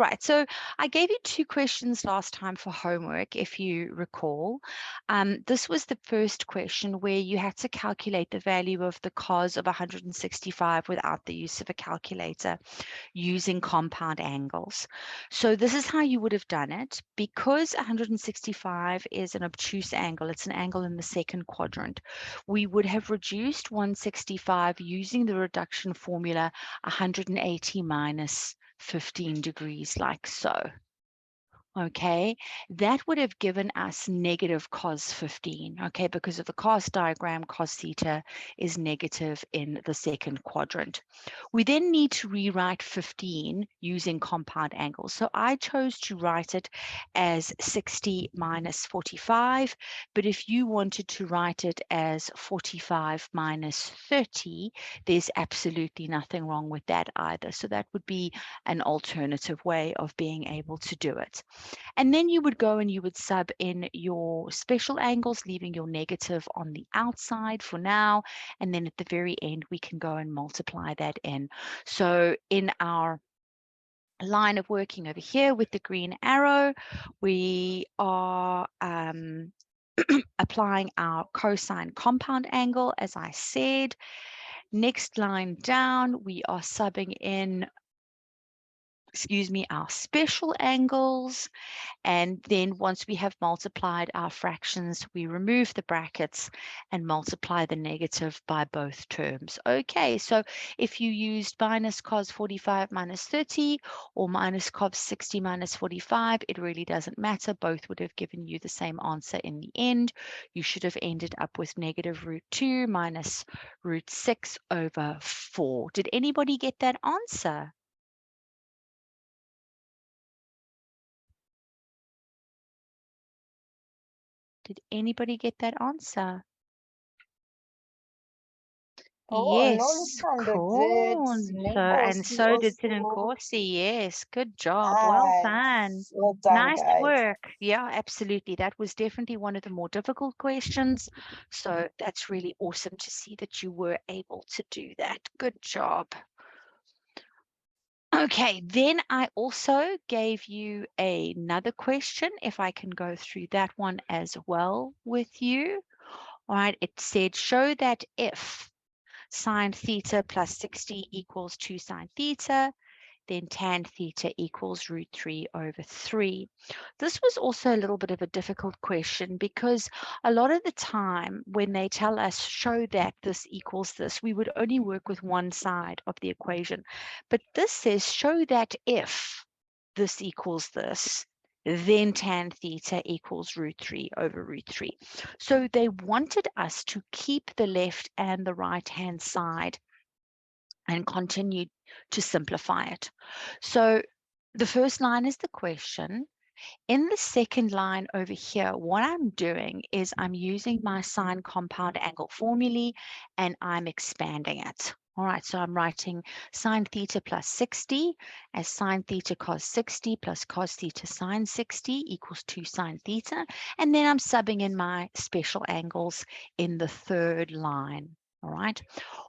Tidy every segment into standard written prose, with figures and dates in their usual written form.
All right, so I gave you 2 questions last time for homework, if you recall. This was the first question where you had to calculate the value of the cos of 165 without the use of a calculator using compound angles. So this is how you would have done it. Because 165 is an obtuse angle, it's an angle in the second quadrant, we would have reduced 165 using the reduction formula 180 minus 15 degrees, like so. Okay, that would have given us negative cos 15, okay, because of the cos diagram, cos theta is negative in the second quadrant. We then need to rewrite 15 using compound angles. So I chose to write it as 60 minus 45, but if you wanted to write it as 45 minus 30, there's absolutely nothing wrong with that either. So that would be an alternative way of being able to do it. And then you would go and you would sub in your special angles, leaving your negative on the outside for now. And then at the very end, we can go and multiply that in. So in our line of working over here with the green arrow, we are applying our cosine compound angle, as I said. Next line down, we are subbing in, our special angles. And then once we have multiplied our fractions, we remove the brackets and multiply the negative by both terms. Okay, so if you used minus cos 45 minus 30 or minus cos 60 minus 45, it really doesn't matter. Both would have given you the same answer in the end. You should have ended up with negative root 2 minus root 6 over 4. Did anybody get that answer? Did anybody get that answer? Oh, and Yes, Alexander did. and Nenkosi so did also. Tinenkosi. Yes, good job. Well done. Nice. Well done, Nice guys. work. Yeah, absolutely. That was definitely one of the more difficult questions. So that's really awesome to see that you were able to do that. Good job. Okay, then I also gave you another question, if I can go through that one as well with you. All right, it said, show that if sine theta plus 60 equals 2 sine theta, then tan theta equals root 3 over 3. This was also a little bit of a difficult question because a lot of the time when they tell us show that this equals this, we would only work with one side of the equation. But this says show that if this equals this, then tan theta equals root 3 over root 3. So they wanted us to keep the left and the right hand side and continue to simplify it. So the first line is the question. In the second line over here, what I'm doing is I'm using my sine compound angle formulae and I'm expanding it. All right, so I'm writing sine theta plus 60 as sine theta cos 60 plus cos theta sine 60 equals 2 sine theta. And then I'm subbing in my special angles in the third line. All right.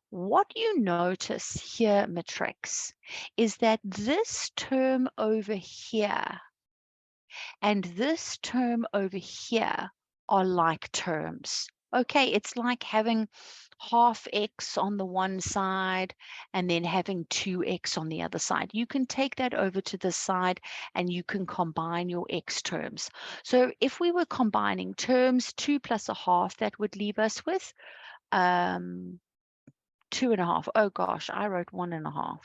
What you notice here, Matrix, is that this term over here and this term over here are like terms. Okay, it's like having half x on the one side and then having 2x on the other side. You can take that over to the side and you can combine your x terms. So if we were combining terms, 2 plus a half, that would leave us with 2.5. Oh gosh, I wrote 1.5.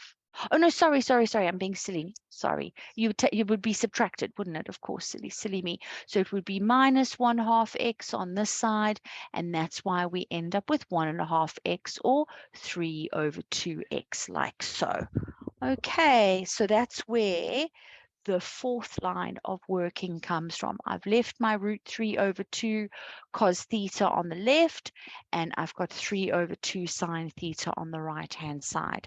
Oh no, sorry. I'm being silly. Sorry. You would be subtracted, wouldn't it? Of course, silly me. So it would be minus 1/2 x on this side, and that's why we end up with 1.5 x or 3 over 2x, like so. Okay, so that's where the fourth line of working comes from. I've left my root 3 over 2 cos theta on the left, and I've got 3 over 2 sine theta on the right-hand side.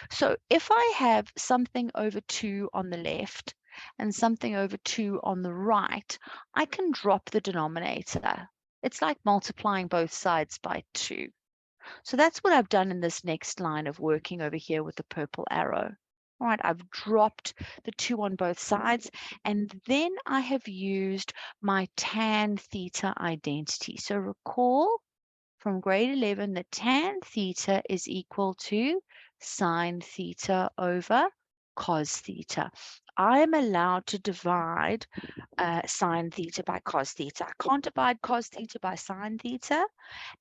So if I have something over 2 on the left and something over 2 on the right, I can drop the denominator. It's like multiplying both sides by 2. So that's what I've done in this next line of working over here with the purple arrow. All right, I've dropped the 2 on both sides, and then I have used my tan theta identity. So recall from grade 11 that tan theta is equal to sine theta over cos theta. I am allowed to divide sine theta by cos theta. I can't divide cos theta by sine theta,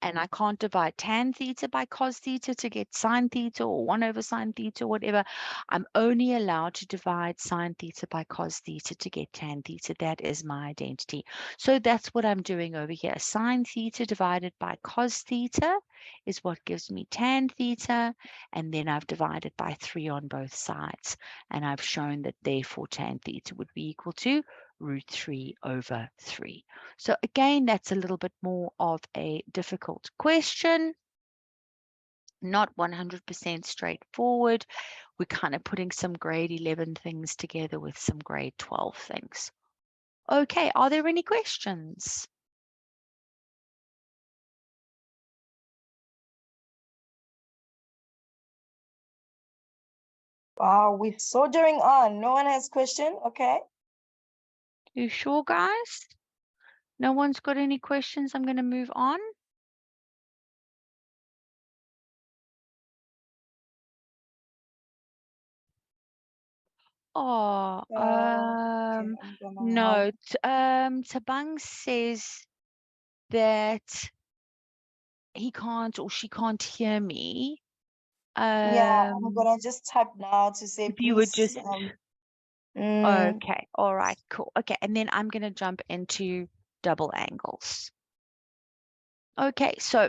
and I can't divide tan theta by cos theta to get sine theta or 1 over sine theta or whatever. I'm only allowed to divide sine theta by cos theta to get tan theta. That is my identity. So that's what I'm doing over here. Sine theta divided by cos theta is what gives me tan theta, and then I've divided by 3 on both sides, and I've shown that therefore tan theta would be equal to root 3 over 3. So again, that's a little bit more of a difficult question, not 100% straightforward. We're kind of putting some grade 11 things together with some grade 12 things. Okay, are there any questions? Wow, we're soldiering on. No one has question? Okay. You sure, guys? No one's got any questions? I'm going to move on. Oh, Okay, I'm gonna no. Tabang says that he can't or she can't hear me. yeah, I'm Um, gonna just type now to say if you would please. just, Mm, okay, all right, cool. Okay, and then I'm going to jump into double angles. Okay, so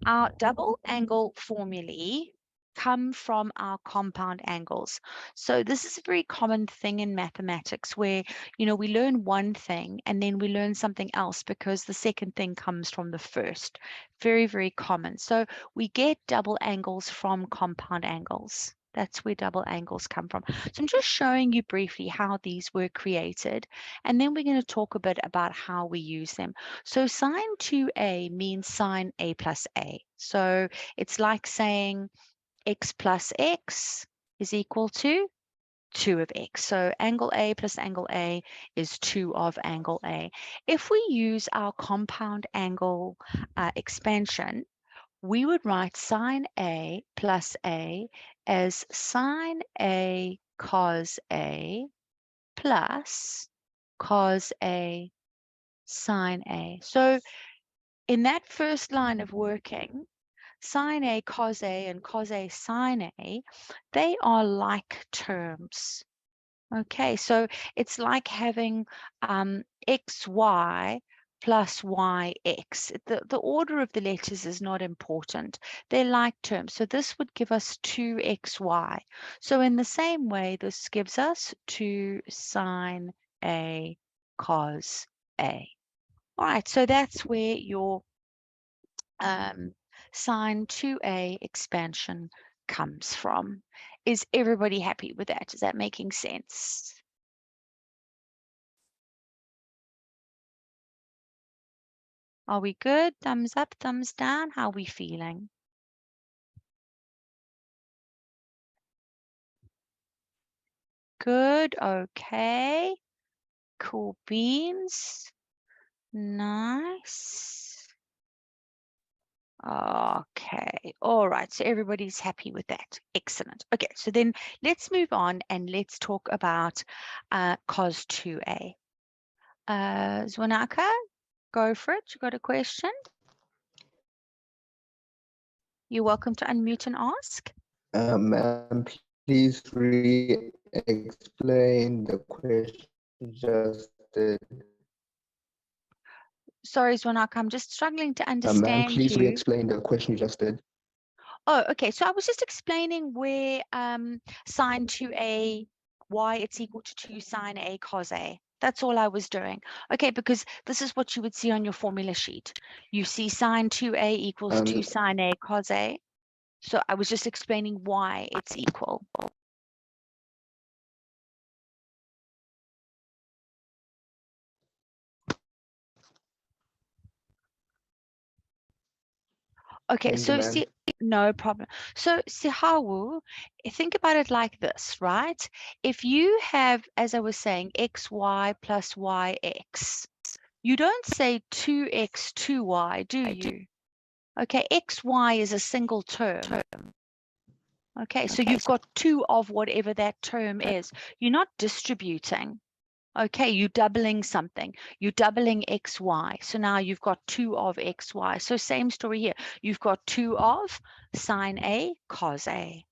our double angle formulae come from our compound angles. So this is a very common thing in mathematics where, we learn one thing and then we learn something else because the second thing comes from the first. Very, very common. So we get double angles from compound angles. That's where double angles come from. So I'm just showing you briefly how these were created, and then we're going to talk a bit about how we use them. So sine 2a means sine a plus a. So it's like saying x plus x is equal to 2 of x. So angle A plus angle A is 2 of angle A. If we use our compound angle expansion, we would write sine A plus A as sine A cos A plus cos A sine A. So in that first line of working, sine A cos A and cos A sine A, they are like terms. Okay, so it's like having xy plus yx. The order of the letters is not important. They're like terms. So this would give us 2xy. So in the same way, this gives us 2 sine A cos A. All right, so that's where your sine 2a expansion comes from. Is everybody happy with that? Is that making sense? Are we good? Thumbs up, thumbs down? How are we feeling? Good, okay. Cool beans. Nice. Okay, all right, so everybody's happy with that. Excellent. Okay, so then let's move on and let's talk about cos 2a. Zwanaka, go for it. You got a question? You're welcome to unmute and ask. Ma'am, please re-explain the question just did. Sorry, Zwanaka, I'm just struggling to Ma'am, understand please you. re-explain the question you just did. Oh, okay. So I was just explaining where sine 2a, why it's equal to 2 sine a cos a. That's all I was doing. Okay, because this is what you would see on your formula sheet. You see sine 2a equals 2 sine a cos a. So I was just explaining why it's equal. Okay, Thank you, so ma'am. see, No problem. So, Sihawu, think about it like this, right? If you have, as I was saying, xy plus yx, you don't say 2x, 2y, do you? Okay, xy is a single term. Okay, so you've got 2 of whatever that term is. You're not distributing. Okay, you're doubling something. You're doubling xy. So now you've got 2 of xy. So same story here. You've got 2 of sine A, cos A.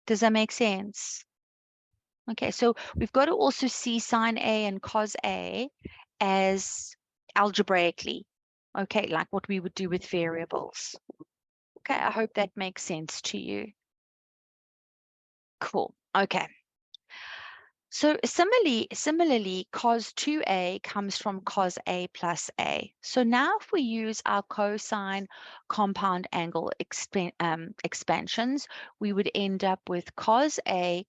Does that make sense? Okay, so we've got to also see sine A and cos A as algebraically. Okay, like what we would do with variables. Okay, I hope that makes sense to you. Cool. Okay. So similarly, cos 2a comes from cos a plus a. So now if we use our cosine compound angle expansions, we would end up with cos a,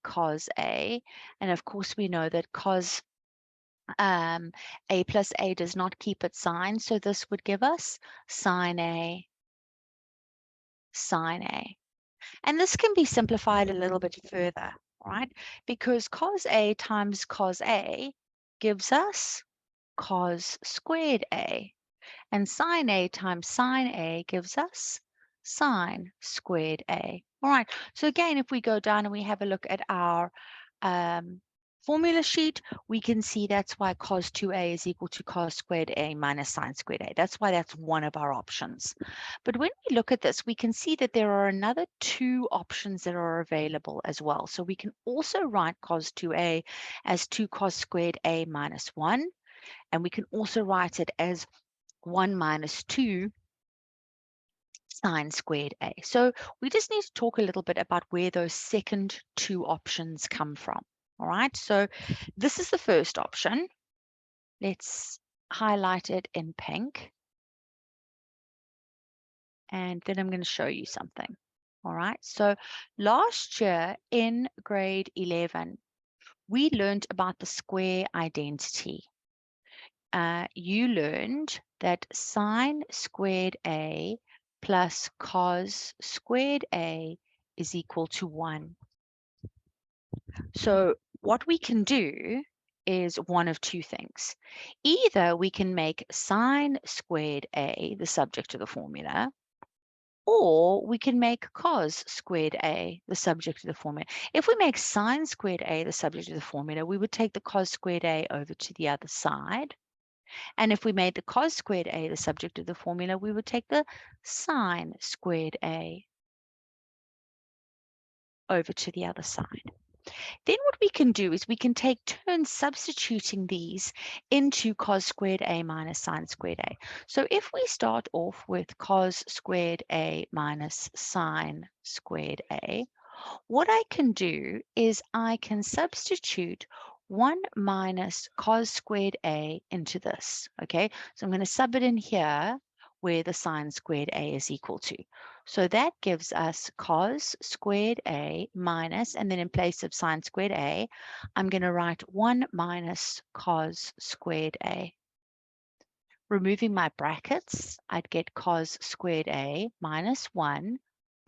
and of course we know that cos a plus a does not keep its sign, so this would give us sine a, sine a. And this can be simplified a little bit further, right? Because cos A times cos A gives us cos squared A. And sine A times sine A gives us sine squared A. All right, so again, if we go down and we have a look at our formula sheet, we can see that's why cos 2a is equal to cos squared a minus sine squared a. That's why that's one of our options. But when we look at this, we can see that there are another 2 options that are available as well. So we can also write cos 2a as 2 cos squared a minus 1. And we can also write it as 1 minus 2 sine squared a. So we just need to talk a little bit about where those second 2 options come from. All right, so this is the first option. Let's highlight it in pink. And then I'm going to show you something. All right, so last year in grade 11, we learned about the square identity. You learned that sine squared a plus cos squared a is equal to 1. So what we can do is one of 2 things. Either we can make sine squared a the subject of the formula, or we can make cos squared a the subject of the formula. If we make sine squared a the subject of the formula, we would take the cos squared a over to the other side. And if we made the cos squared a the subject of the formula, we would take the sine squared a over to the other side. Then what we can do is we can take turns substituting these into cos squared a minus sine squared a. So if we start off with cos squared a minus sine squared a, what I can do is I can substitute 1 minus cos squared a into this, okay? So I'm going to sub it in here where the sine squared a is equal to. So that gives us cos squared a minus, and then in place of sine squared a, I'm going to write 1 minus cos squared a. Removing my brackets, I'd get cos squared a minus 1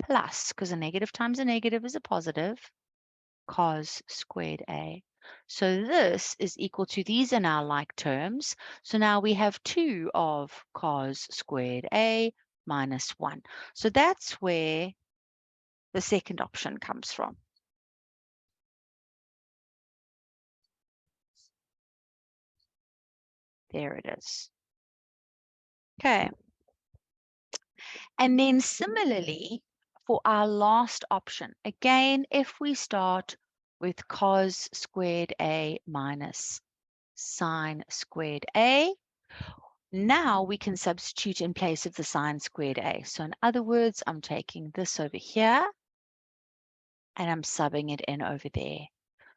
plus, because a negative times a negative is a positive, cos squared a. So this is equal to, these are now like terms. So now we have 2 of cos squared a minus 1. So that's where the second option comes from. There it is. Okay. And then similarly, for our last option, again, if we start with cos squared a minus sine squared a, now we can substitute in place of the sine squared a. So in other words, I'm taking this over here and I'm subbing it in over there.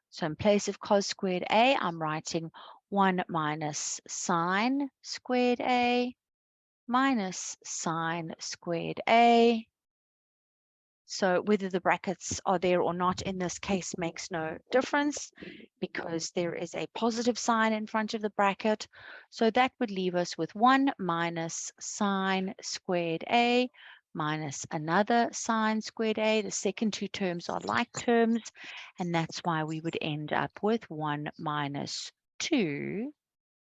So in place of cos squared a, I'm writing 1 minus sine squared a minus sine squared a. So whether the brackets are there or not in this case makes no difference because there is a positive sign in front of the bracket. So that would leave us with 1 minus sine squared a minus another sine squared a. The second two terms are like terms, and that's why we would end up with 1 minus 2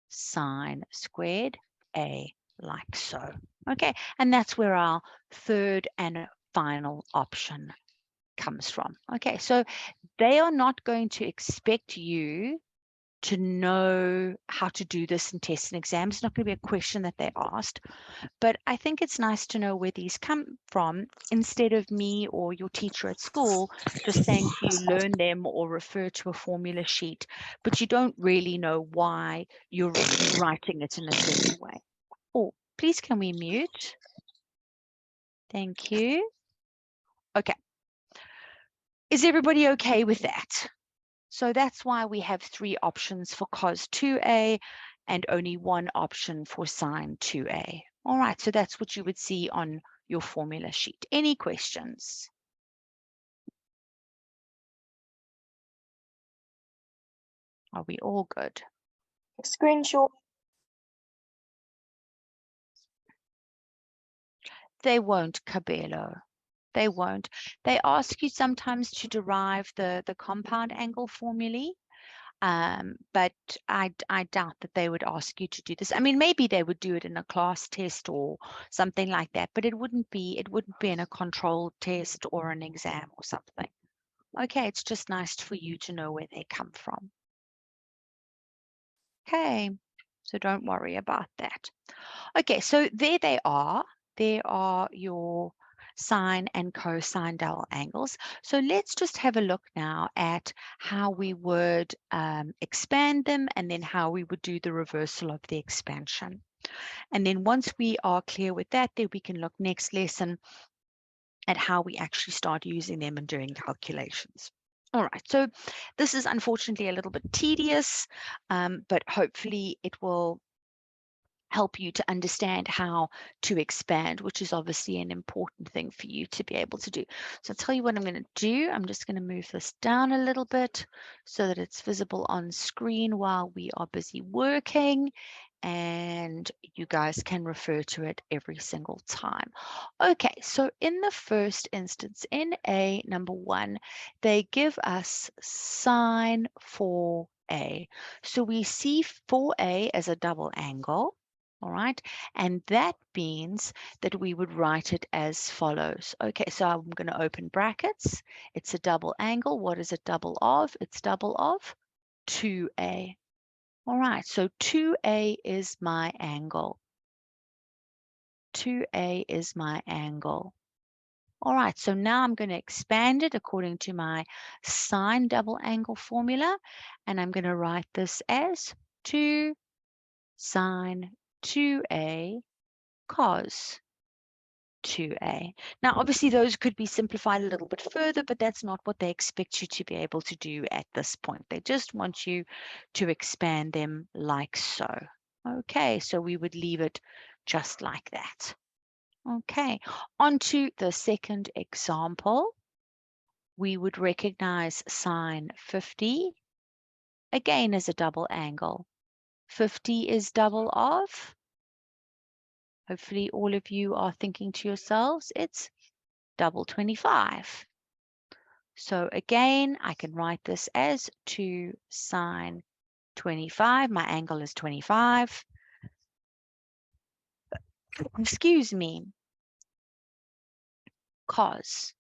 sine squared a, like so. Okay, and that's where our third and final option comes from. Okay, so they are not going to expect you to know how to do this in tests and exams. It's not going to be a question that they asked, but I think it's nice to know where these come from instead of me or your teacher at school just saying to you, learn them or refer to a formula sheet, but you don't really know why you're writing it in a certain way. Oh, please can we mute? Thank you. Okay. Is everybody okay with that? So that's why we have 3 options for cos 2a and only 1 option for sine 2a. All right, so that's what you would see on your formula sheet. Any questions? Are we all good? Screenshot. They won't, Cabello. They won't. They ask you sometimes to derive the compound angle formulae. But I doubt that they would ask you to do this. I mean, maybe they would do it in a class test or something like that, but it wouldn't be in a controlled test or an exam or something. Okay, it's just nice for you to know where they come from. Okay, so don't worry about that. Okay, so there they are. There are your sine and cosine double angles. So let's just have a look now at how we would expand them and then how we would do the reversal of the expansion. And then once we are clear with that, then we can look next lesson at how we actually start using them and doing calculations. All right, so this is unfortunately a little bit tedious, but hopefully it will help you to understand how to expand, which is obviously an important thing for you to be able to do. So I'll tell you what I'm going to do. I'm just going to move this down a little bit so that it's visible on screen while we are busy working, and you guys can refer to it every single time. Okay, so in the first instance, in A number 1, they give us sine 4a. So we see 4a as a double angle. All right, and that means that we would write it as follows. Okay, so I'm going to open brackets. It's a double angle. What is it double of? It's double of 2a. All right, so 2a is my angle. 2a is my angle. All right, so now I'm going to expand it according to my sine double angle formula, and I'm going to write this as 2 sine 2a cos 2a. Now, obviously, those could be simplified a little bit further, but that's not what they expect you to be able to do at this point. They just want you to expand them like so. Okay, so we would leave it just like that. Okay, on to the second example. We would recognize sine 50, again as a double angle. 50 is double of, hopefully all of you are thinking to yourselves, it's double 25. So again, I can write this as 2 sine 25. My angle is 25. Excuse me. Cos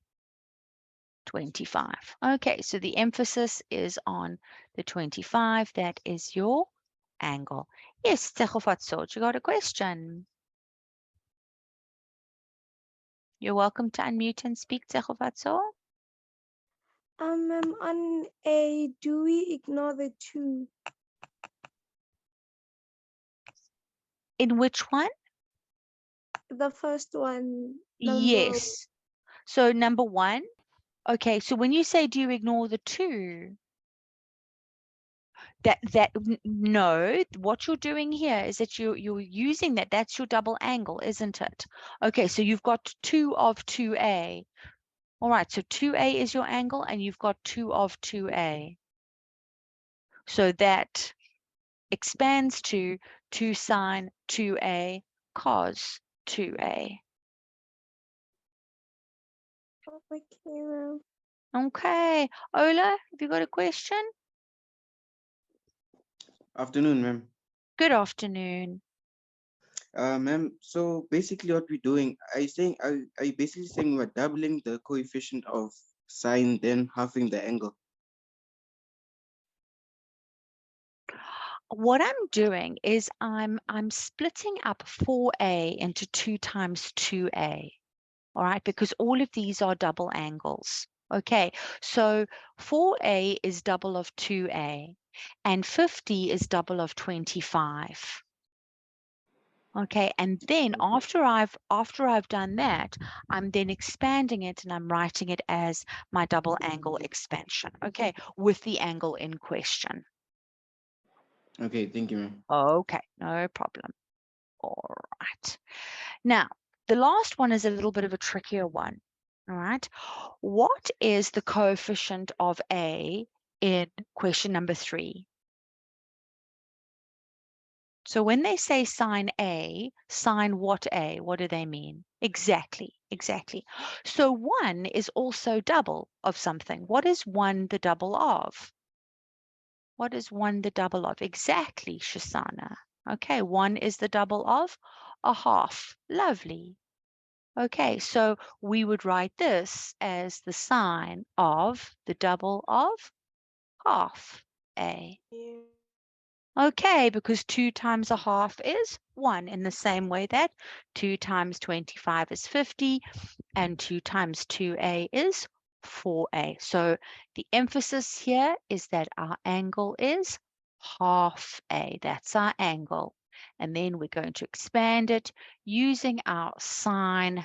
25. Okay, so the emphasis is on the 25. That is your angle. Yes, Tsechofatso, you got a question? You're welcome to unmute and speak, Tsechofatso. On A, do we ignore the 2? In which one? The first one. Yes. So number 1. Okay, so when you say do you ignore the 2? No, what you're doing here is that you're using that's your double angle, isn't it? Okay, so you've got 2 of 2a. All right, so 2a is your angle and you've got 2 of 2a. So that expands to 2 sine 2a cos 2a. Okay, ma'am. Okay. Ola, have you got a question? Afternoon, ma'am. Good afternoon. Ma'am, so basically what we're doing, are you basically saying we're doubling the coefficient of sine, then halving the angle? What I'm doing is I'm splitting up 4a into 2 times 2a. All right, because all of these are double angles. Okay, so 4a is double of 2a and 50 is double of 25. Okay, and then after I've done that, I'm then expanding it and I'm writing it as my double angle expansion. Okay, with the angle in question. Okay, thank you, ma'am. Okay, no problem. All right. Now, the last one is a little bit of a trickier one. All right. What is the coefficient of A in question number 3? So when they say sine A, sine what A? What do they mean? Exactly, exactly. So 1 is also double of something. What is 1 the double of? What is 1 the double of? Exactly, Shisana. Okay, 1 is the double of a half. Lovely. Okay, so we would write this as the sine of the double of half A. Okay, because 2 times a half is 1, in the same way that 2 times 25 is 50 and 2 times 2a is 4a. So the emphasis here is that our angle is half a. That's our angle. And then we're going to expand it using our sine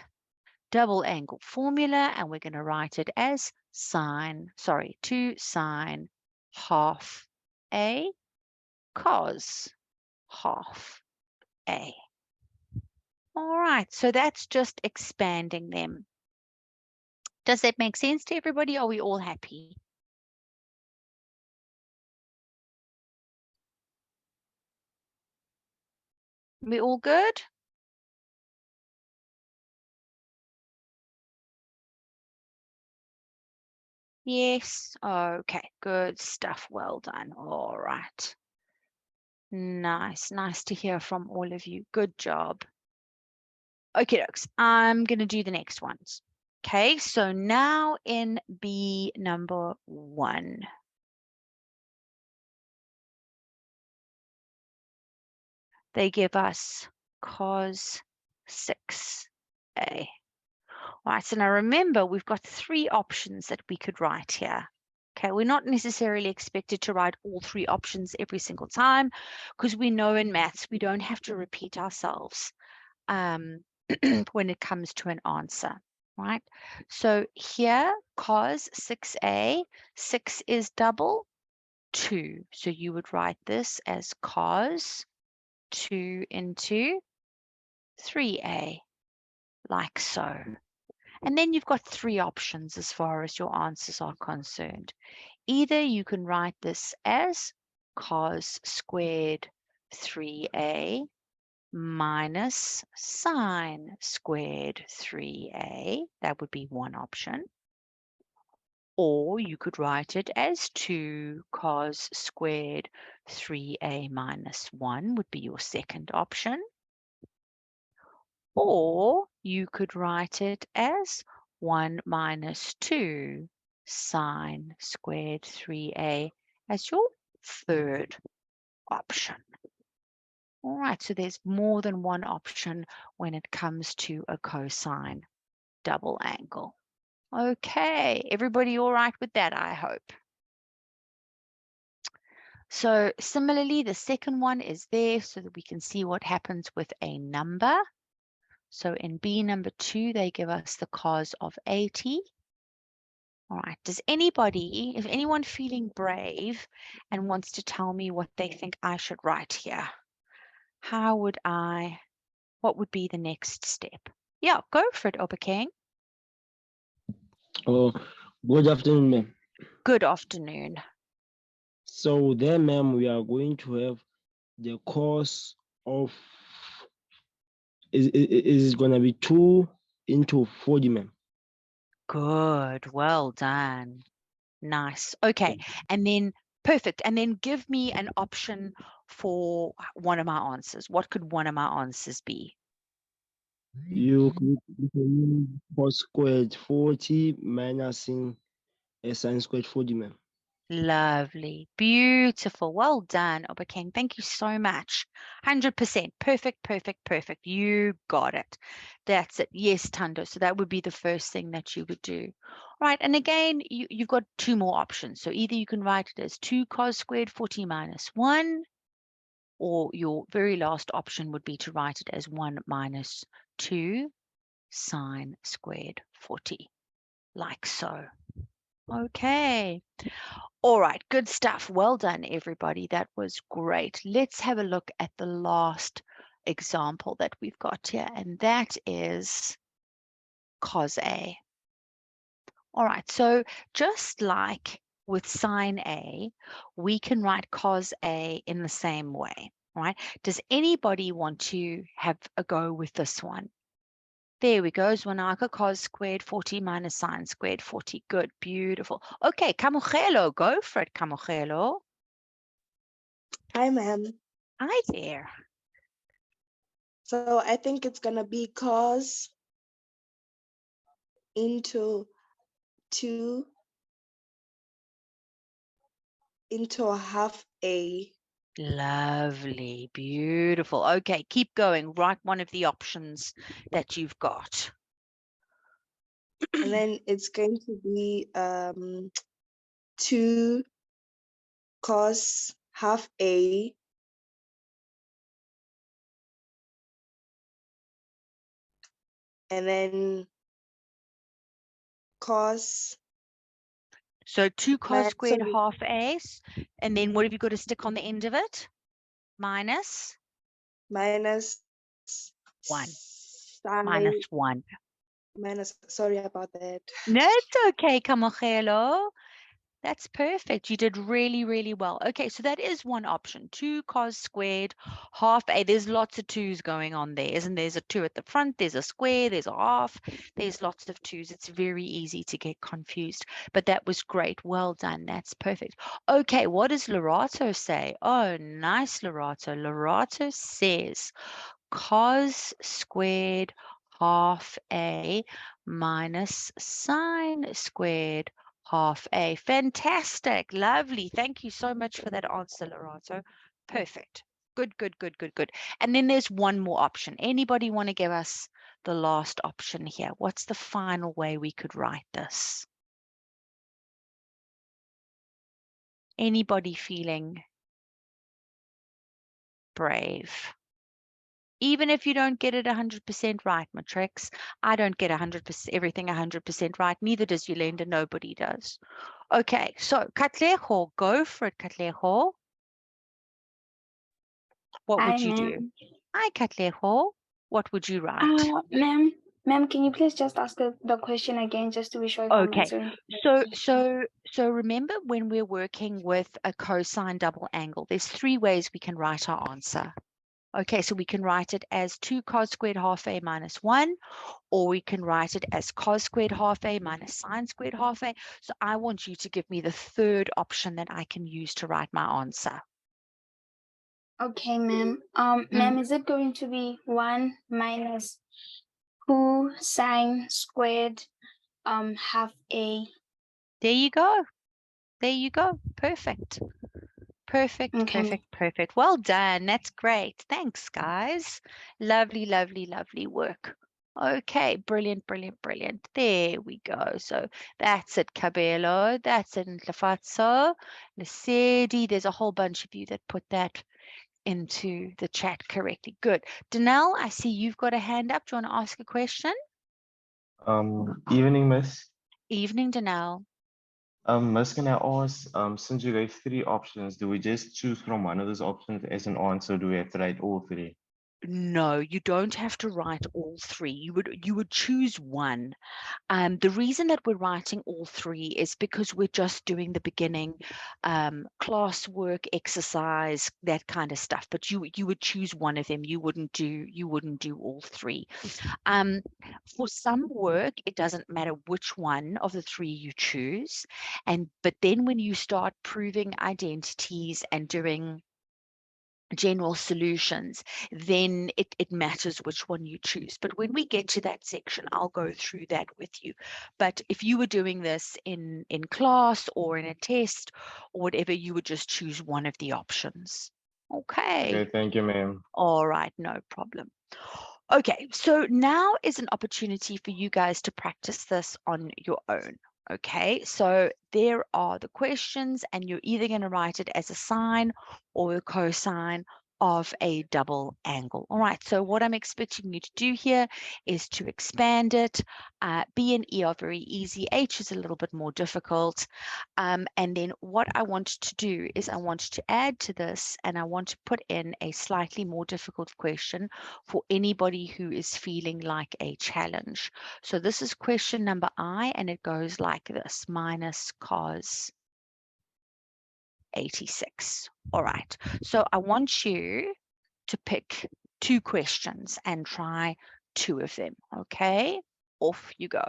double angle formula, and we're going to write it as 2 sine half a cos half a. All right, so that's just expanding them. Does that make sense to everybody? Are we all happy? We all good? Yes. Okay, good stuff. Well done. All right. Nice. Nice to hear from all of you. Good job. Okay, folks, I'm going to do the next ones. Okay, so now in B number 1. They give us cos 6a. All right, so now remember, we've got 3 options that we could write here. Okay, we're not necessarily expected to write all 3 options every single time, because we know in maths we don't have to repeat ourselves when it comes to an answer, right? So here, cos 6a, 6 is double 2. So you would write this as cos 2 into 3a, like so. And then you've got 3 options as far as your answers are concerned. Either you can write this as cos squared 3a minus sine squared 3a. That would be one option. Or you could write it as 2 cos squared 3a minus 1 would be your second option. Or you could write it as 1 minus 2 sine squared 3a as your third option. All right, so there's more than one option when it comes to a cosine double angle. Okay, everybody all right with that, I hope. So similarly, the second one is there so that we can see what happens with a number. So in B number 2, they give us the cos of 80. All right, does anybody, is anyone feeling brave and wants to tell me what they think I should write here? What would be the next step? Yeah, go for it, Obakeng. Oh, good afternoon, ma'am. Good afternoon. So then, ma'am, we are going to have the cos of is going to be 2 into 40, ma'am. Good. Well done. Nice. Okay. And then perfect. And then give me an option for one of my answers. What could one of my answers be? You can cos squared 40 minusing a sine squared 40, ma'am. Lovely. Beautiful. Well done, Obakeng. Thank you so much. 100%. Perfect, perfect, perfect. You got it. That's it. Yes, Tando. So that would be the first thing that you would do. Right. And again, you've got two more options. So either you can write it as 2 cos squared 40 minus 1, or your very last option would be to write it as 1 minus 2 sine squared 40, like so. Okay. All right, good stuff. Well done, everybody. That was great. Let's have a look at the last example that we've got here, and that is cos A. All right, so just like with sine A, we can write cos A in the same way, right? Does anybody want to have a go with this one? There we go. Zwanaka cos squared 40 minus sine squared 40. Good, beautiful. Okay, Kamogelo, go for it, Kamogelo. Hi, ma'am. Hi there. So I think it's gonna be cos into 2 into half A. Lovely, beautiful. Okay, keep going. Write one of the options that you've got. And then it's going to be 2 cos half A and then cos So 2 cos squared sorry, half A, and then what have you got to stick on the end of it? Minus minus 1. sine Minus 1. minus, sorry about that. No, it's okay, Kamogelo. That's perfect. You did really, really well. Okay, so that is one option. 2 cos squared half A. There's lots of 2's going on there, isn't there? There's a 2 at the front, there's a square, there's a half, there's lots of 2's. It's very easy to get confused, but that was great. Well done. That's perfect. Okay, what does Lorato say? Oh, nice, Lorato. Lorato says cos squared half A minus sine squared half A. Fantastic. Lovely. Thank you so much for that answer, Lorato. Perfect. Good, good, good, good, good. And then there's one more option. Anybody want to give us the last option here? What's the final way we could write this? Anybody feeling brave? Even if you don't get it 100% right, Matrix, I don't get 100% everything 100% right. Neither does Yolanda. Nobody does. Okay, so Katleho, go for it, Katleho. What Hi, would you do? ma'am. Hi, Katleho. What would you write? Ma'am, can you please just ask the question again just to be sure if I'm Okay, answering? so remember when we're working with a cosine double angle, there's 3 ways we can write our answer. Okay, so we can write it as 2 cos squared half A minus 1, or we can write it as cos squared half A minus sine squared half A. So I want you to give me the third option that I can use to write my answer. Okay, ma'am. Ma'am, is it going to be 1 minus 2 sine squared half A? There you go. There you go. Perfect. Perfect, Okay. perfect, perfect. Well done. That's great. Thanks, guys. Lovely, lovely, lovely work. Okay, brilliant, brilliant, brilliant. There we go. So that's it, Cabello. That's it, Ntlafatso. Lesedi. There's a whole bunch of you that put that into the chat correctly. Good. Danelle, I see you've got a hand up. Do you want to ask a question? Evening, Miss. Evening, Danelle. Miss, can I ask, since you gave 3 options, do we just choose from one of those options as an answer? Or do we have to write all 3? No, you don't have to write all three. You would choose one. The reason that we're writing all three is because we're just doing the beginning classwork, exercise, that kind of stuff. But you would choose one of them. You wouldn't do all three. For some work, it doesn't matter which one of the three you choose. But then when you start proving identities and doing general solutions, then it matters which one you choose. But when we get to that section, I'll go through that with you. But if you were doing this in class or in a test or whatever, you would just choose one of the options. Okay. Okay, thank you, ma'am. All right, no problem. Okay, so now is an opportunity for you guys to practice this on your own. Okay, so there are the questions, and you're either going to write it as a sine or a cosine of a double angle. All right, so what I'm expecting you to do here is to expand it. B and E are very easy. H is a little bit more difficult. And then what I want to do is I want to add to this, and I want to put in a slightly more difficult question for anybody who is feeling like a challenge. So this is question number I, and it goes like this: minus cos 86. All right. So I want you to pick two questions and try two of them. Okay. Off you go.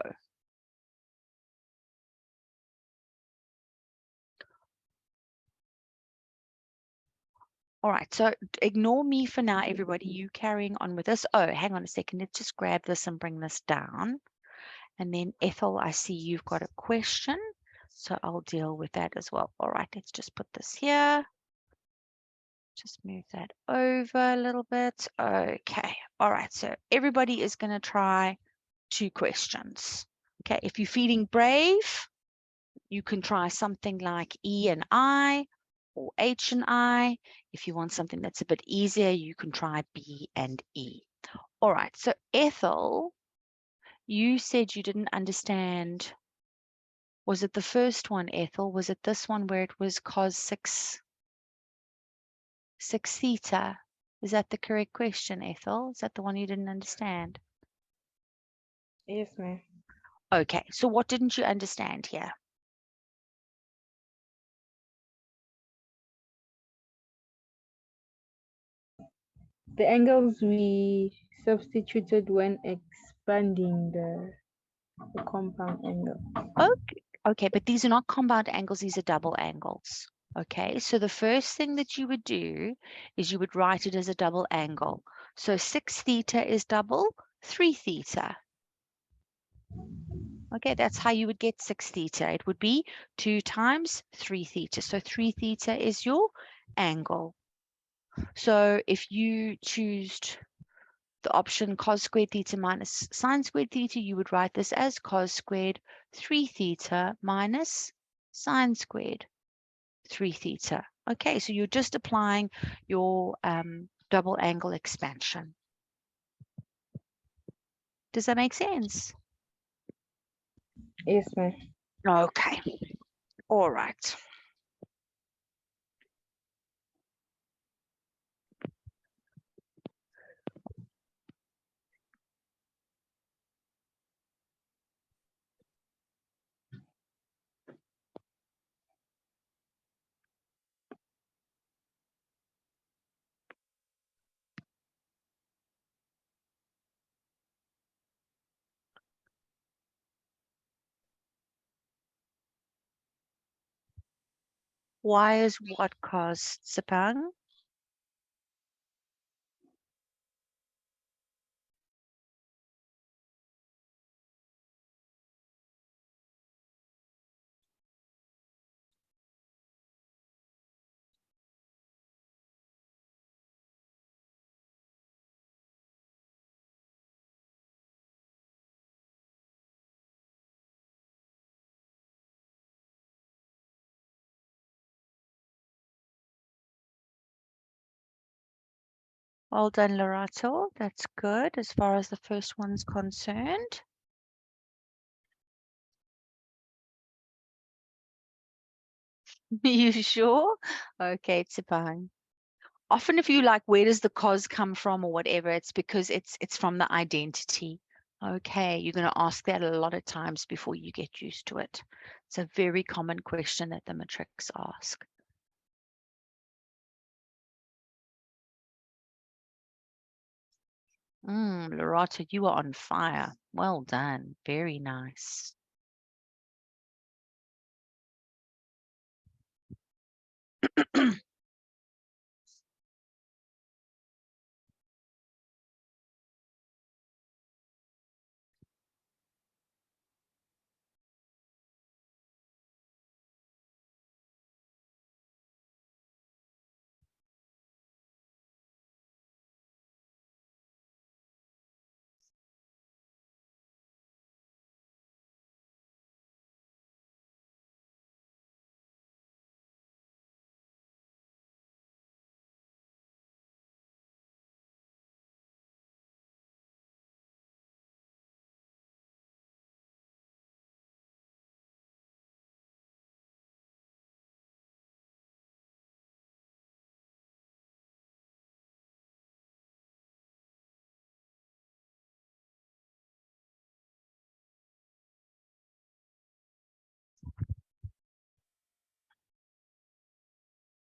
All right. So ignore me for now, everybody. You carrying on with this. Oh, hang on a second. Let's just grab this and bring this down. And then Ethel, I see you've got a question. So I'll deal with that as well. All right, let's just put this here. Just move that over a little bit. Okay. All right. So everybody is going to try two questions. Okay. If you're feeling brave, you can try something like E and I or H and I. If you want something that's a bit easier, you can try B and E. All right. So Ethel, you said you didn't understand. Was it the first one, Ethel? Was it this one where it was cos 6 theta? Is that the correct question, Ethel? Is that the one you didn't understand? Yes, ma'am. Okay, so what didn't you understand here? The angles we substituted when expanding the compound angle. Okay, but these are not compound angles, these are double angles. Okay, so the first thing that you would do is you would write it as a double angle. So 6 theta is double 3 theta. Okay, that's how you would get 6 theta. It would be 2 times 3 theta. So 3 theta is your angle. So if you choose the option cos squared theta minus sine squared theta, you would write this as cos squared 3 theta minus sine squared 3 theta. Okay, so you're just applying your double angle expansion. Does that make sense? Yes, ma'am. Okay, all right. Why is what cos Sepang? Well done, Lorato. That's good as far as the first one's concerned. You sure? Okay, Tsipang. Often if you like, where does the cos come from or whatever, it's because it's from the identity. Okay, you're going to ask that a lot of times before you get used to it. It's a very common question that the matrics ask. Lorata, you are on fire. Well done. Very nice.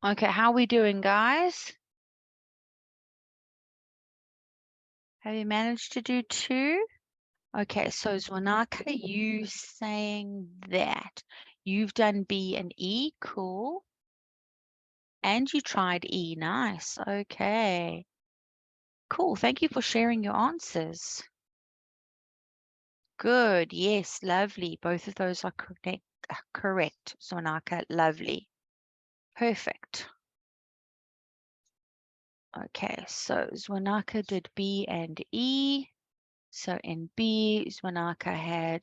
Okay, how are we doing, guys? Have you managed to do 2? Okay, so Zwanaka, you saying that you've done B and E, cool. And you tried E, nice. Okay, cool. Thank you for sharing your answers. Good, yes, lovely. Both of those are correct, Zwanaka, lovely. Perfect. Okay, so Zwanaka did B and E. So in B, Zwanaka had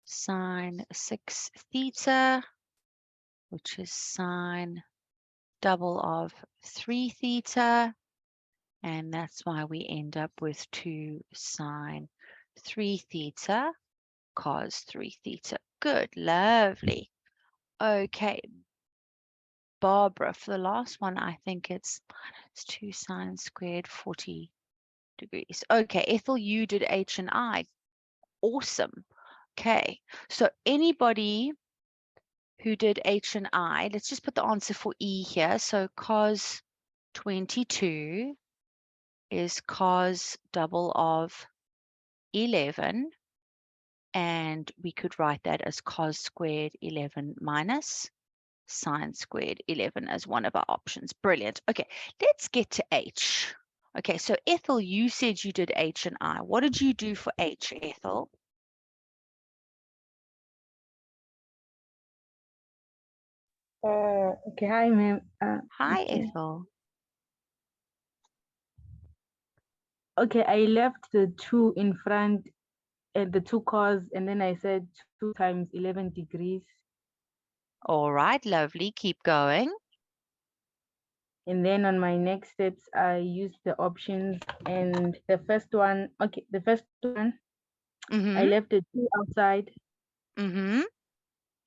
sine 6 theta, which is sine double of 3 theta. And that's why we end up with 2 sine 3 theta cos 3 theta. Good, lovely. Okay, Barbara, for the last one, I think it's minus 2 sine squared 40 degrees. Okay, Ethel, you did H and I. Awesome. Okay, so anybody who did H and I, let's just put the answer for E here. So cos 22 is cos double of 11. And we could write that as cos squared 11 minus sine squared 11 as one of our options. Brilliant. Okay, let's get to H. Okay, so Ethel, you said you did H and I. What did you do for H, Ethel? Okay, hi, ma'am. Hi, Okay. Ethel. Okay, I left the 2 in front and the 2 cos, and then I said 2 times 11 degrees. All right, lovely. Keep going. And then on my next steps, I used the options, and the first one, I left the 2 outside, Mm-hmm.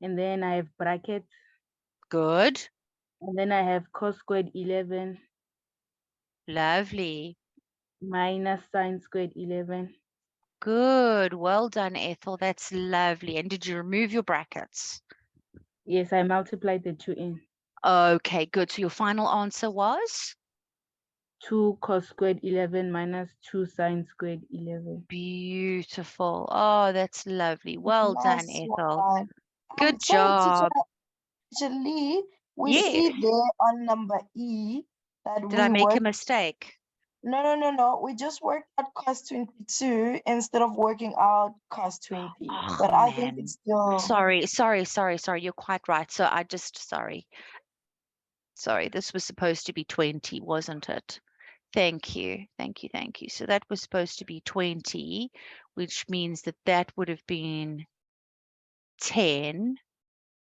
and then I have brackets, Good. and then I have cos squared 11 Lovely. minus sine squared 11. Good. Well done, Ethel. That's lovely. And did you remove your brackets? Yes, I multiplied the 2 in. Okay, good. So your final answer was? 2 cos squared 11 minus 2 sine squared 11. Beautiful. Oh, that's lovely. Well done, Nice Ethel. one. Good Sorry, job. Teacher Lee, we Yeah. see there on number E that Did we I make a worked. mistake? No. We just worked out cos 22 instead of working out cos 20. Oh, But I think man. it's still. Sorry. You're quite right. So sorry. This was supposed to be 20, wasn't it? Thank you. So that was supposed to be 20, which means that would have been 10.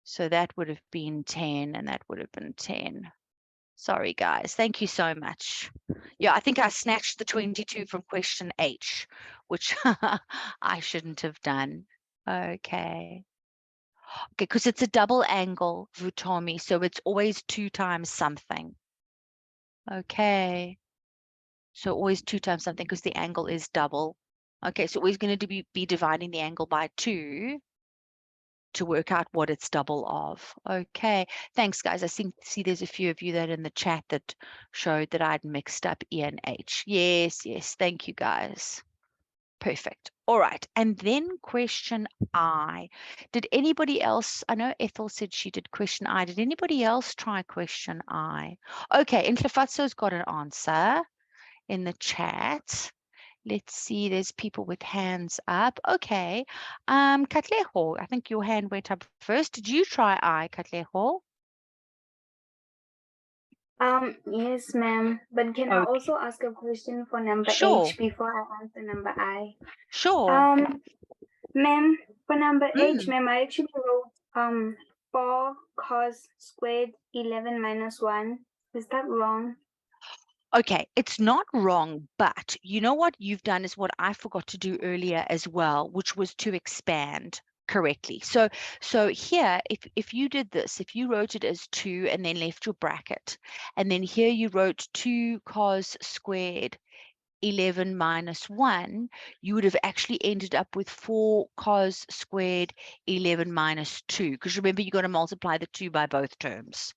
So that would have been 10, and that would have been 10. Sorry, guys. Thank you so much. Yeah, I think I snatched the 22 from question H, which I shouldn't have done. Okay, because it's a double angle, Vutomi, so it's always 2 times something. Okay. So always 2 times something because the angle is double. Okay, so always going to be dividing the angle by 2 to work out what it's double of. Okay, thanks guys. I see there's a few of you that in the chat that showed that I'd mixed up E and H. Yes, yes, thank you guys. Perfect. All right, and then question I. Did anybody else, I know Ethel said she did question I. Did anybody else try question I? Okay, and Tlefatso's got an answer in the chat. Let's see, there's people with hands up. Okay. Katleho, I think your hand went up first. Did you try I, Katleho? Yes, ma'am. But can I Okay. also ask a question for number Sure, H before I answer number I? sure. Ma'am, for number H, Mm. ma'am, I actually wrote 4 cos squared 11 minus 1. Is that wrong? Okay, it's not wrong, but you know what you've done is what I forgot to do earlier as well, which was to expand correctly. So here, if you did this, if you wrote it as 2 and then left your bracket, and then here you wrote 2 cos squared 11 minus 1, you would have actually ended up with 4 cos squared 11 minus 2, because remember, you're going to multiply the 2 by both terms.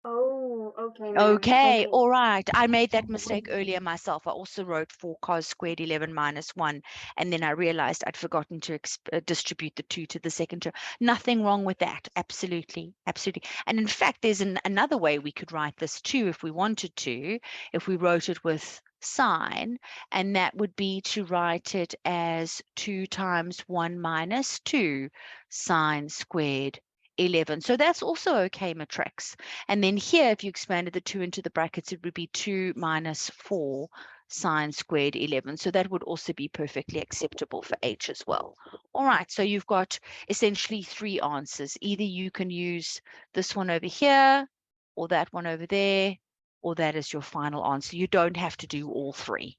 Oh, okay, ma'am. Okay, Okay. all right. I made that mistake earlier myself. I also wrote 4 cos squared 11 minus 1, and then I realized I'd forgotten to distribute the 2 to the second term. Nothing wrong with that. Absolutely, absolutely. And in fact, there's another way we could write this too if we wanted to, if we wrote it with sign, and that would be to write it as 2 times 1 minus 2 sine squared 11. So that's also okay, matrix. And then here, if you expanded the 2 into the brackets, it would be 2 minus 4 sine squared 11. So that would also be perfectly acceptable for H as well. All right, so you've got essentially 3 answers. Either you can use this one over here, or that one over there, or that is your final answer. You don't have to do all 3.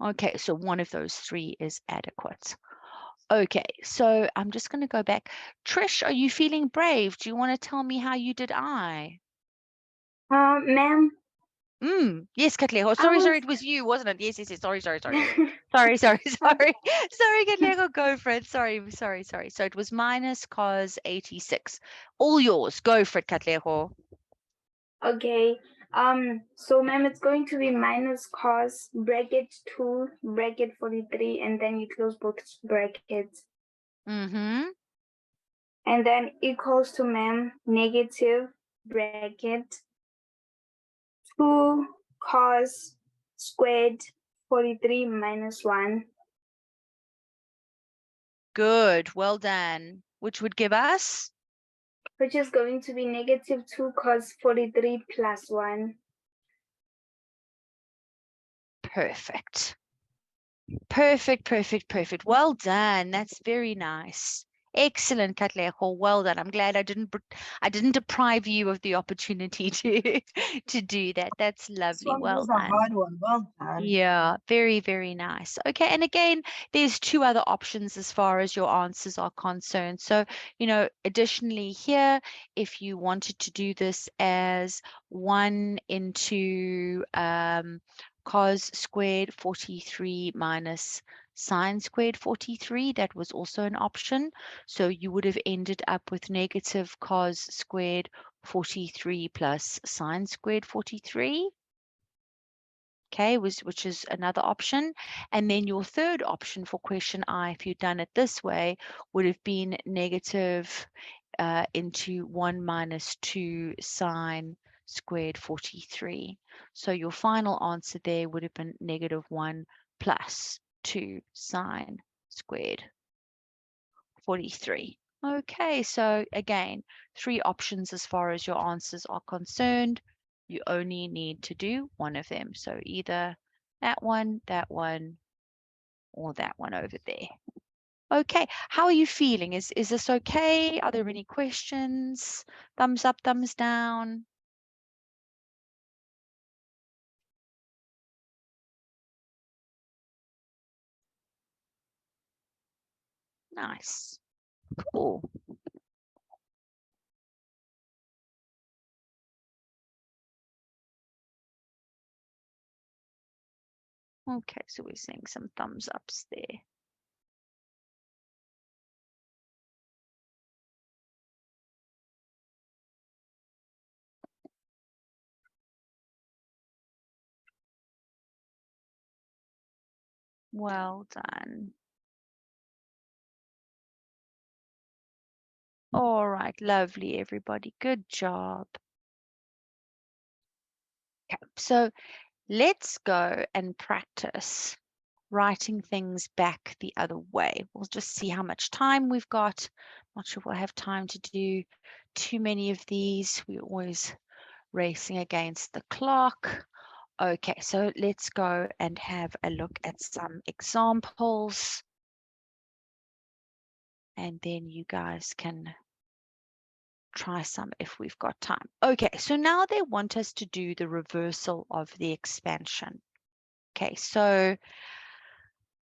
Okay, so one of those 3 is adequate. Okay, so I'm just going to go back. Trish, are you feeling brave? Do you want to tell me how you did I? Ma'am, Yes, Katleho. I Sorry, was it was you, wasn't it? Yes, yes, yes. Sorry. Sorry, sorry. Sorry, Katleho, go for it. Sorry. So it was minus cos 86. All yours. Go for it, Katleho. okay. So ma'am, it's going to be minus cos bracket 2 bracket 43, and then you close both brackets, Mm-hmm. and then equals to ma'am negative bracket 2 cos squared 43 minus 1, Good. Well done. Which would give us? which is going to be negative 2 cos 43 plus 1. Perfect. Perfect. Well done. That's very nice. Excellent, Katleho. Well done. I'm glad I didn't deprive you of the opportunity to do that. That's This lovely. one Well was a done. hard one. Well done. Yeah, very nice. Okay, and again, there's 2 other options as far as your answers are concerned. So, additionally here, if you wanted to do this as 1 into cos squared 43 minus sine squared 43, that was also an option. So you would have ended up with negative cos squared 43 plus sine squared 43. Okay, which is another option. And then your third option for question I, if you'd done it this way, would have been negative into 1 minus 2 sine squared 43. So your final answer there would have been negative 1 plus 2 sine squared 43. Okay, so again, 3 options as far as your answers are concerned. You only need to do one of them. So either that one, or that one over there. Okay, how are you feeling? Is this okay? Are there any questions? Thumbs up, thumbs down? Nice. Cool. Okay, so we're seeing some thumbs ups there. Well done. All right, lovely, everybody. Good job. Okay, so let's go and practice writing things back the other way. We'll just see how much time we've got. Not sure if we'll have time to do too many of these. We're always racing against the clock. Okay, so let's go and have a look at some examples. And then you guys can try some if we've got time. Okay, so now they want us to do the reversal of the expansion. Okay, so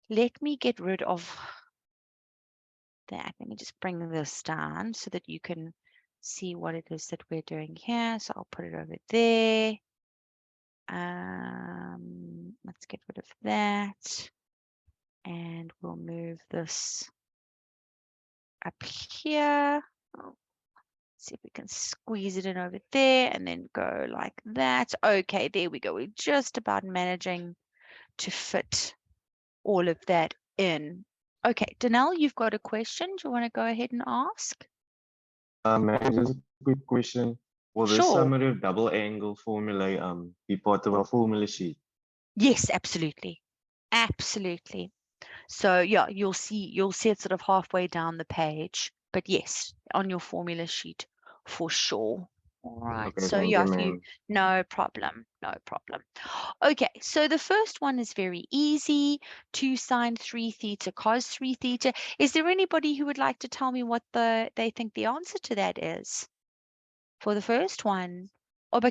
let me get rid of that. Let me just bring this down so that you can see what it is that we're doing here. So I'll put it over there. Let's get rid of that. And we'll move this up here. See if we can squeeze it in over there and then go like that. Okay, there we go. We're just about managing to fit all of that in. Okay, Danelle, you've got a question. Do you want to go ahead and ask? Ma'am, just a quick question. Will this Sure. summative double angle formulae be part of our formula sheet? Yes, absolutely. Absolutely. So yeah, you'll see it sort of halfway down the page. But yes, on your formula sheet for sure. All right. Okay, So thank yeah, you, if you ma'am. no problem. No problem. Okay, so the first one is very easy. 2 sine 3 theta cos 3 theta. Is there anybody who would like to tell me what they think the answer to that is? For the first one.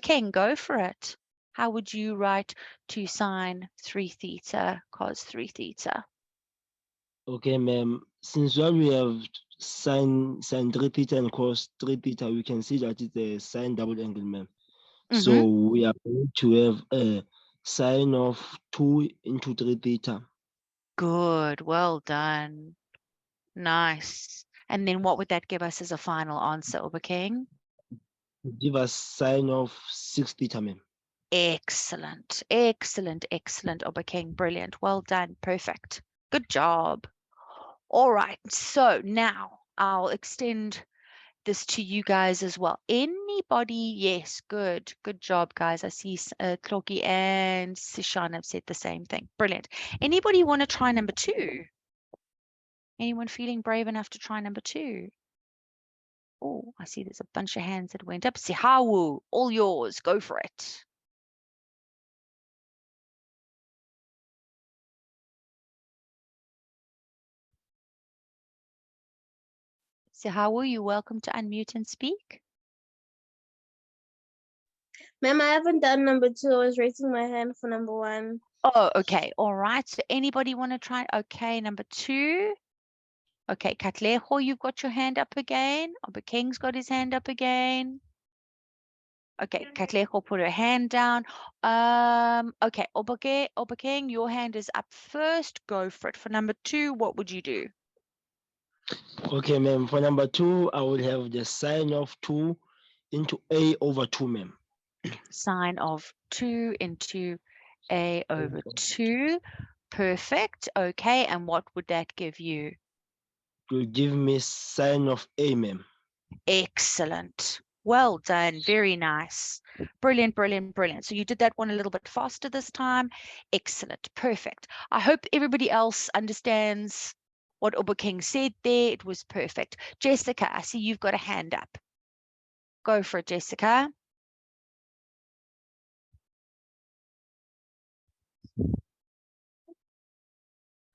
King, go for it. How would you write 2 sine 3 theta cos 3 theta? Okay, ma'am. Since we have sine 3 theta and cos 3 theta, we can see that it's a sine double angle, ma'am. So we are going to have a sine of 2 into 3 theta. Good, well done. Nice. And then what would that give us as a final answer, King? Give us sine of 6 theta, ma'am. Excellent, excellent, excellent, King. Brilliant. Well done. Perfect. Good job. All right. So now I'll extend this to you guys as well. Anybody? Yes. Good. Good job, guys. I see Kloki and Sishan have said the same thing. Brilliant. Anybody want to try number 2? Anyone feeling brave enough to try number 2? Oh, I see there's a bunch of hands that went up. Sihawu, all yours. Go for it. Sihawu, you're welcome to unmute and speak. Ma'am, I haven't done number 2. I was raising my hand for number 1. Oh, okay. All right. So anybody want to try? Okay, number 2. Okay, Katleho, you've got your hand up again. King's got his hand up again. Okay, Katleho put her hand down. Okay, King, your hand is up first. Go for it. For number 2, what would you do? Okay, ma'am. For number 2, I will have the sine of 2 into a over 2, ma'am. Sine of 2 into a over 2. Perfect. Okay, and what would that give you? It will give me sine of a, ma'am. Excellent. Well done. Very nice. Brilliant, brilliant, brilliant. So you did that one a little bit faster this time. Excellent. Perfect. I hope everybody else understands what King said there. It was perfect. Jessica, I see you've got a hand up. Go for it, Jessica.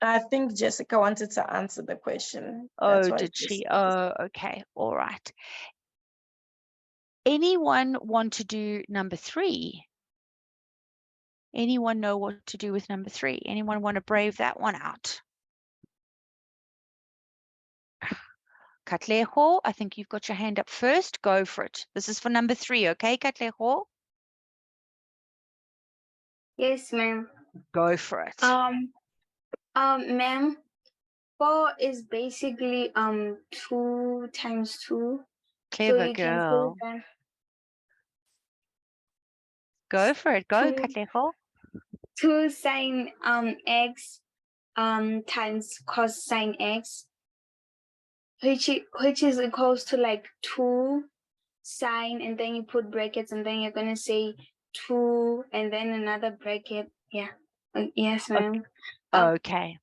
I think Jessica wanted to answer the question. Oh, did she? Oh, okay. All right. Anyone want to do number 3? Anyone know what to do with number 3? Anyone want to brave that one out? Katleho, I think you've got your hand up first. Go for it. This is for number 3, okay, Katleho? Yes, ma'am. Go for it. Ma'am, 4 is basically 2 times 2. Clever you can girl. say that Go for it. Go, 2 Katlego. 2 sine x times cos sine x, which is equals to like 2 sine, and then you put brackets, and then you're gonna say 2 and then another bracket. Yeah. Yes, ma'am. Okay.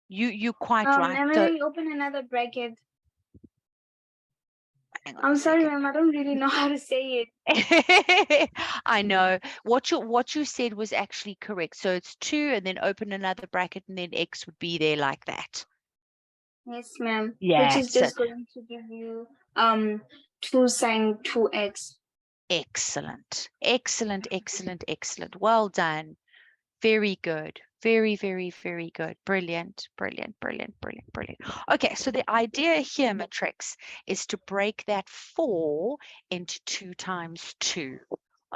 You quite right. Ma'am, So let me open another bracket. hang on I'm a sorry, second. ma'am. I don't really know how to say it. I know what you said was actually correct. So it's 2 and then open another bracket and then x would be there like that. Yes, ma'am. Yeah, Which is just going to give you 2 sine 2x. excellent. Excellent, excellent, excellent. Well done. Very good. Very, very, very good. Brilliant, brilliant, brilliant, brilliant, brilliant. Okay, so the idea here, Matrix, is to break that 4 into 2 times 2.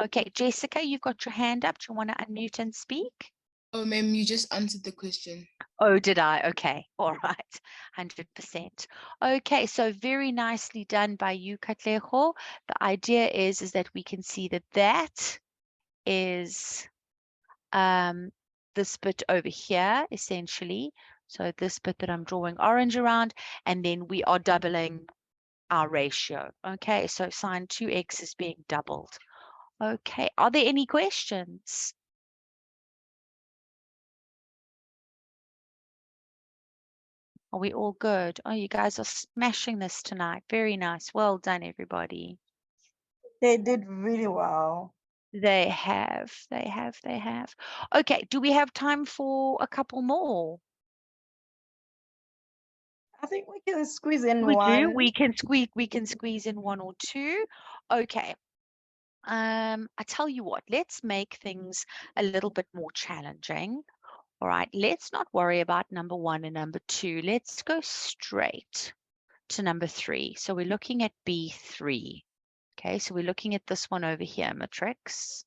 Okay, Jessica, you've got your hand up. Do you want to unmute and speak? Oh, ma'am, you just answered the question. Oh, did I? Okay. All right. 100%. Okay. So very nicely done by you, Katlego. The idea is that we can see that is this bit over here, essentially. So this bit that I'm drawing orange around, and then we are doubling our ratio. Okay. So sine 2x is being doubled. Okay. Are there any questions? Are we all good? Oh, you guys are smashing this tonight. Very nice. Well done, everybody. They did really well. They have. Okay, do we have time for a couple more? I think we can squeeze in We do. one. We can squeeze in 1 or 2. Okay. I tell you what, let's make things a little bit more challenging. All right, let's not worry about number 1 and number 2. Let's go straight to number 3. So we're looking at B3. Okay, so we're looking at this one over here, Matrix.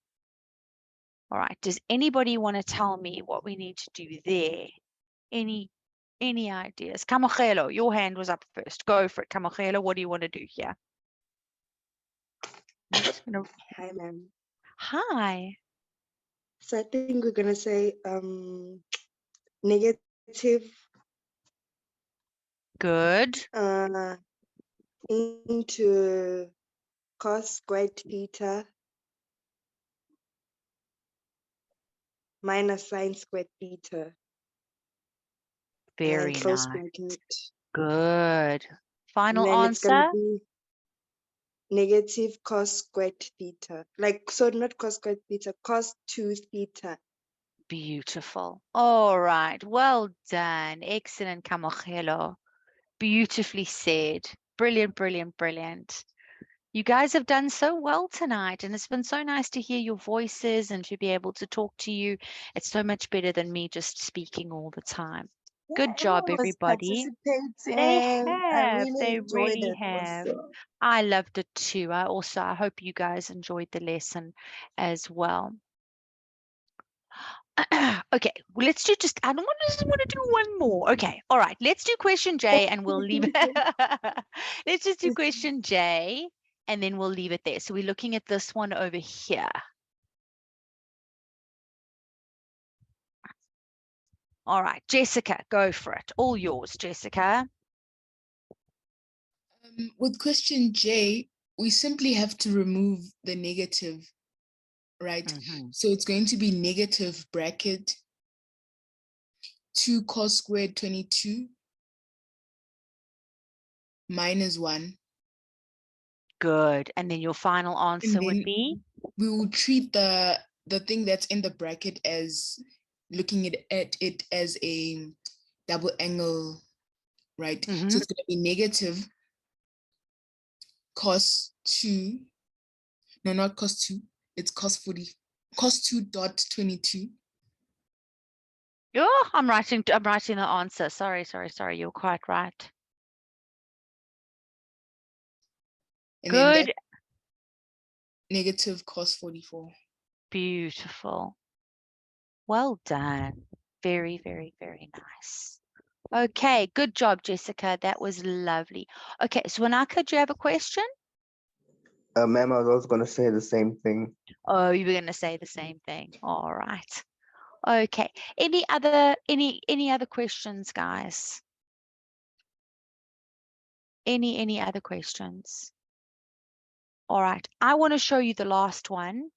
All right, does anybody want to tell me what we need to do there? Any ideas? Kamogelo, your hand was up first. Go for it, Kamogelo. What do you want to do here? I'm just gonna... Hi, ma'am. Hi. So I think we're gonna say negative Good. into cos squared theta minus sine squared theta. Very And close nice. bracket. Good. And Final then it's gonna answer. be negative cos squared theta. Like, so not cos squared theta, cos 2 theta. Beautiful. All right. Well done. Excellent, Kamogelo. Beautifully said. Brilliant, brilliant, brilliant. You guys have done so well tonight, and it's been so nice to hear your voices and to be able to talk to you. It's so much better than me just speaking all the time. Good job, Everyone was everybody. They participating. I have. really They enjoyed really it have. also. I loved it too. I hope you guys enjoyed the lesson as well. Okay, well, let's do just, I don't want to do one more. Okay, all right, let's do question J and we'll leave it. Let's just do question J and then we'll leave it there. So we're looking at this one over here. All right, Jessica, go for it. All yours, Jessica. With question J, we simply have to remove the negative, right? So it's going to be negative bracket 2 cos squared 22 minus 1. Good. And then your final answer would be? We will treat the thing that's in the bracket as looking at it as a double angle, right? So it's going to be negative cos 2. No, not cos 2. It's cos 40. Cos 2.22. Oh, I'm writing the answer. Sorry. You're quite right. And good. Then negative cos 44. Beautiful. Well done. Very, very, very nice. Okay, good job, Jessica. That was lovely. Okay, so Wanaka, do you have a question? Ma'am, I was also going to say the same thing. Oh, you were going to say the same thing. All right. Okay. Any other questions, guys? Any other questions? All right. I want to show you the last one.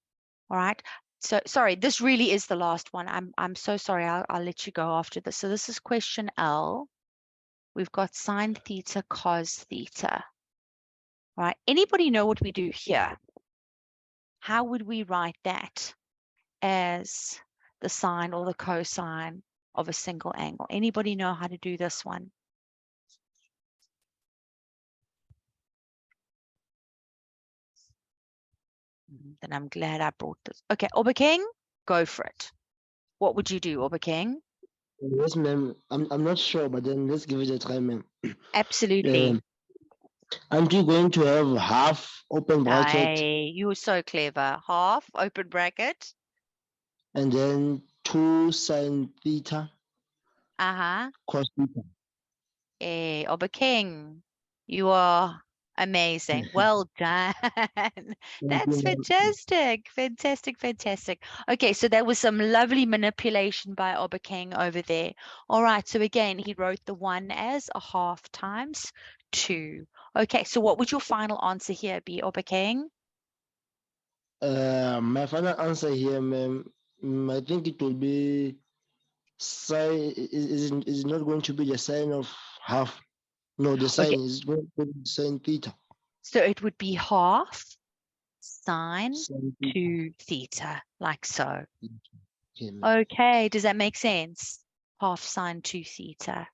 All right. So sorry, this really is the last one. I'm so sorry. I'll let you go after this. So this is question L. We've got sine theta, cos theta. All right. Anybody know what we do here? How would we write that as the sine or the cosine of a single angle? Anybody know how to do this one? Then I'm glad I brought this. Okay, Oba King, go for it. What would you do, Oba King? Yes, ma'am. I'm not sure, but then let's give it a try, ma'am. Absolutely. Aren't you going to have half open bracket You were so clever. Half, open bracket. and then 2 sine theta Uh-huh. cos theta? Hey, Oba King, you are amazing. Well done. That's fantastic. Fantastic, fantastic. Okay, so that was some lovely manipulation by Oba King over there. All right, so again, he wrote the 1 as a half times 2. Okay, so what would your final answer here be, Oba King? My final answer here, ma'am, I think it will be sine. Is not going to be the sine of half. No, the sine Okay, is going to be sine theta. so it would be half sine Sine theta. 2 theta, like so. Okay, ma'am. Okay, does that make sense? Half sine 2 theta.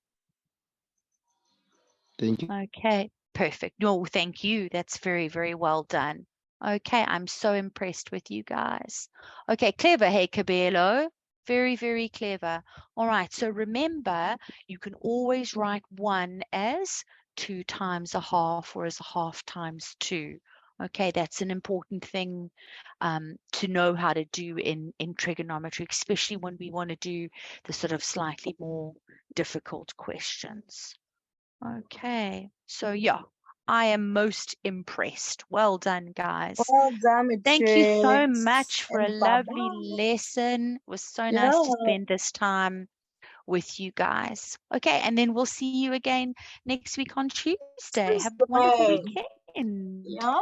Thank you. Okay, perfect. No, thank you. That's very, very well done. Okay, I'm so impressed with you guys. Okay, clever, hey, Cabello. Very, very clever. All right, so remember, you can always write 1 as 2 times a half or as a half times 2. Okay, that's an important thing to know how to do in trigonometry, especially when we want to do the sort of slightly more difficult questions. Okay, so yeah, I am most impressed. Well done, guys. Well done, Thank you so Matrix. much for a And lovely bye-bye. lesson. It was so Yeah. nice to spend this time with you guys. Okay, and then we'll see you again next week on Tuesday. Have a wonderful Tuesday. weekend. Yeah.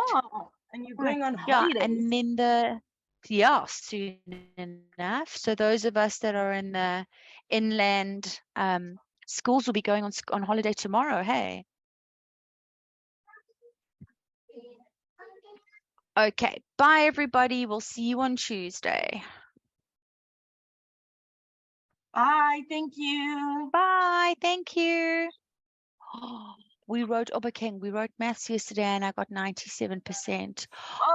And you're going on Yeah, holidays. and then soon enough. So those of us that are in the inland schools will be going on holiday tomorrow. Hey. Okay, bye everybody. We'll see you on Tuesday. Bye. Thank you. Bye. Thank you. We wrote Oba King. We wrote maths yesterday and I got 97%.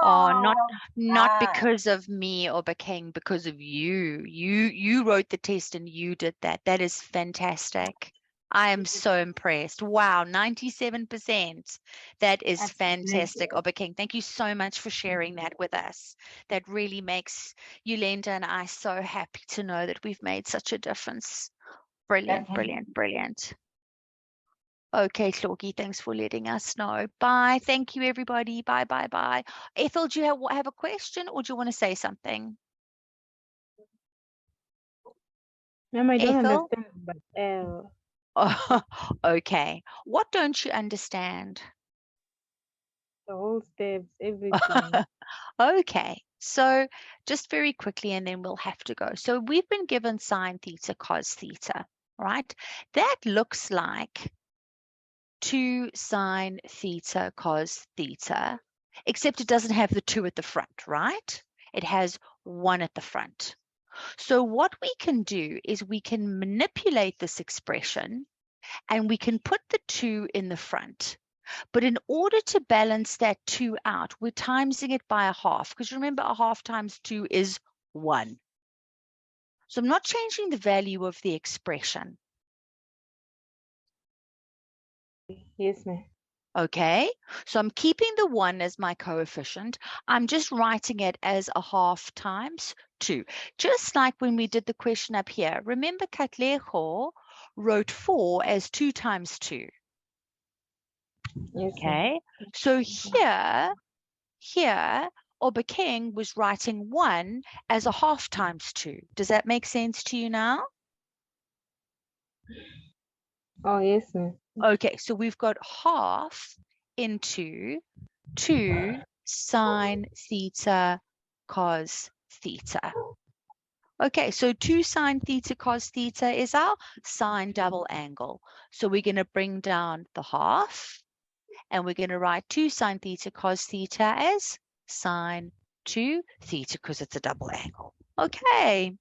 Oh, not because of me, Oba King, because of you. You wrote the test and you did that. That is fantastic. I am so impressed. Wow, 97%. That is That's fantastic, good. Oba King. Thank you so much for sharing that with us. That really makes Yolanda and I so happy to know that we've made such a difference. Brilliant, brilliant, brilliant. Okay, Clorky, thanks for letting us know. Bye. Thank you, everybody. Bye, bye, bye. Ethel, do you have a question or do you want to say something? Ma'am, I don't Ethel? understand, but Oh, okay. What don't you understand? the whole steps, everything. Okay, so just very quickly and then we'll have to go. So we've been given sine theta, cos theta, right? That looks like 2 sine theta, cos theta, except it doesn't have the 2 at the front, right? It has 1 at the front. So what we can do is we can manipulate this expression and we can put the 2 in the front. But in order to balance that 2 out, we're timesing it by a half, because remember a half times 2 is 1. So I'm not changing the value of the expression. Yes, ma'am. Okay, so I'm keeping the 1 as my coefficient. I'm just writing it as a half times 2. Just like when we did the question up here. Remember, Katlejo wrote 4 as 2 times 2. Yes, Okay, so here, Obakeng was writing 1 as a half times 2. Does that make sense to you now? Oh, yes, ma'am. Okay, so we've got half into 2 sine theta cos theta. Okay, so 2 sine theta cos theta is our sine double angle. So we're going to bring down the half, and we're going to write 2 sine theta cos theta as sine 2 theta because it's a double angle. Okay.